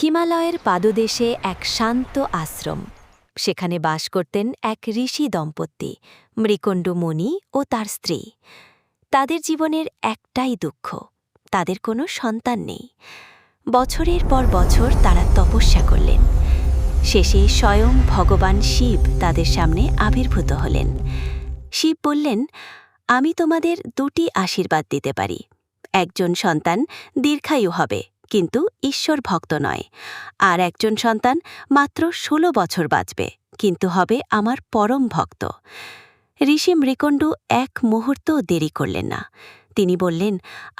হিমালয়ের পাদদেশে এক শান্ত আশ্রম। সেখানে বাস করতেন এক ঋষি দম্পতি, মৃকণ্ডু মুনি ও তার স্ত্রী। তাদের জীবনের একটাই দুঃখ, তাদের কোনো সন্তান নেই। বছরের পর বছর তারা তপস্যা করলেন। শেষে স্বয়ং ভগবান শিব তাদের সামনে আবির্ভূত হলেন। শিব বললেন, আমি তোমাদের দুটি আশীর্বাদ দিতে পারি। একজন সন্তান দীর্ঘায়ু হবে, কিন্তু ঈশ্বর ভক্ত নয়। আর একজন সন্তান মাত্র 16 বছর বাঁচবে, কিন্তু হবে আমার পরম ভক্ত। ঋষি মৃকণ্ডু এক মুহূর্তও দেরি করলেন না। তিনি বললেন,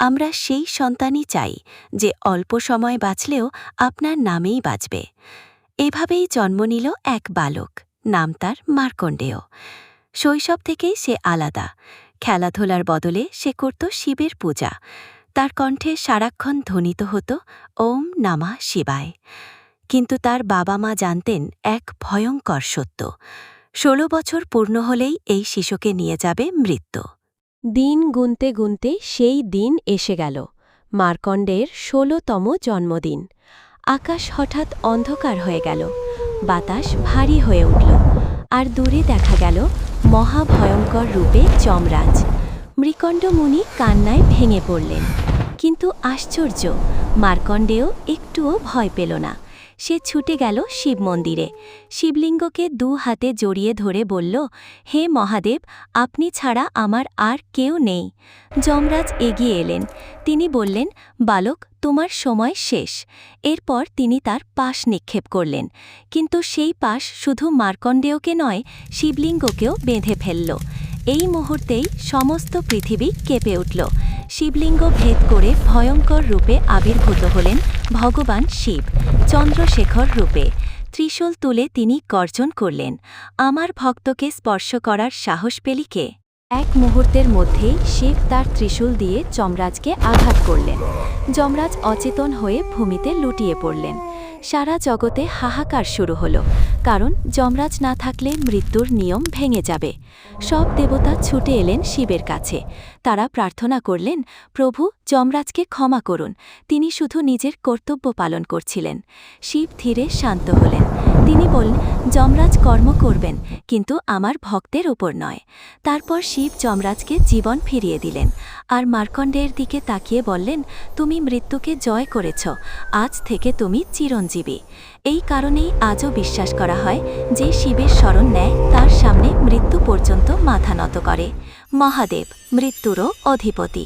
আমরা সেই সন্তানই চাই যে অল্প সময় বাঁচলেও আপনার নামেই বাঁচবে। এভাবেই জন্ম নিল এক বালক, নাম তার মার্কণ্ডেয়। শৈশব থেকেই সে আলাদা। খেলাধুলার বদলে সে করত শিবের পূজা। তার কণ্ঠে সারাক্ষণ ধ্বনিত হতো ওম নমঃ শিবায়। কিন্তু তার বাবা মা জানতেন এক ভয়ঙ্কর সত্য, 16 বছর পূর্ণ হলেই এই শিশুকে নিয়ে যাবে মৃত্যু। দিন গুনতে গুনতে সেই দিন এসে গেল, মার্কণ্ডের 16তম জন্মদিন। আকাশ হঠাৎ অন্ধকার হয়ে গেল, বাতাস ভারী হয়ে উঠল, আর দূরে দেখা গেল মহাভয়ঙ্কর রূপে যমরাজ। মৃকণ্ড মুনি কান্নায় ভেঙে পড়লেন। কিন্তু আশ্চর্য, মার্কণ্ডেয় একটুও ভয় পেল না। সে ছুটে গেল শিব মন্দিরে, শিবলিঙ্গকে 2 হাতে জড়িয়ে ধরে বলল, হে মহাদেব, আপনি ছাড়া আমার আর কেউ নেই। যমরাজ এগিয়ে এলেন। তিনি বললেন, বালক, তোমার সময় শেষ। এরপর তিনি তার পাশ নিক্ষেপ করলেন। কিন্তু সেই পাশ শুধু মার্কণ্ডেয়কে নয়, শিবলিঙ্গকেও বেঁধে ফেলল। এই মুহূর্তেই সমস্ত পৃথিবী কেঁপে উঠল। শিবলিঙ্গ ভেদ করে ভয়ঙ্কর রূপে আবির্ভূত হলেন ভগবান শিব, চন্দ্রশেখর রূপে। ত্রিশূল তুলে তিনি গর্জন করলেন, আমার ভক্তকে স্পর্শ করার সাহস পেলি কে? এক মুহূর্তের মধ্যেই শিব তার ত্রিশূল দিয়ে যমরাজকে আঘাত করলেন। যমরাজ অচেতন হয়ে ভূমিতে লুটিয়ে পড়লেন। সারা জগতে হাহাকার শুরু হল, কারণ যমরাজ না থাকলে মৃত্যুর নিয়ম ভেঙে যাবে। সব দেবতা ছুটে এলেন শিবের কাছে। তারা প্রার্থনা করলেন, প্রভু, যমরাজকে ক্ষমা করুন, তিনি শুধু নিজের কর্তব্য পালন করছিলেন। শিব ধীরে শান্ত হলেন। তিনি বললেন, যমরাজ কর্ম করবেন, কিন্তু আমার ভক্তের ওপর নয়। তারপর শিব যমরাজকে জীবন ফিরিয়ে দিলেন, আর মার্কণ্ডেয়ের দিকে তাকিয়ে বললেন, তুমি মৃত্যুকে জয় করেছ, আজ থেকে তুমি চিরঞ্জীবী। এই কারণেই আজও বিশ্বাস করা হয় যে শিবের শরণ নেয় তার সামনে মৃত্যু পর্যন্ত মাথা নত করে। মহাদেব, মৃত্যুরও অধিপতি।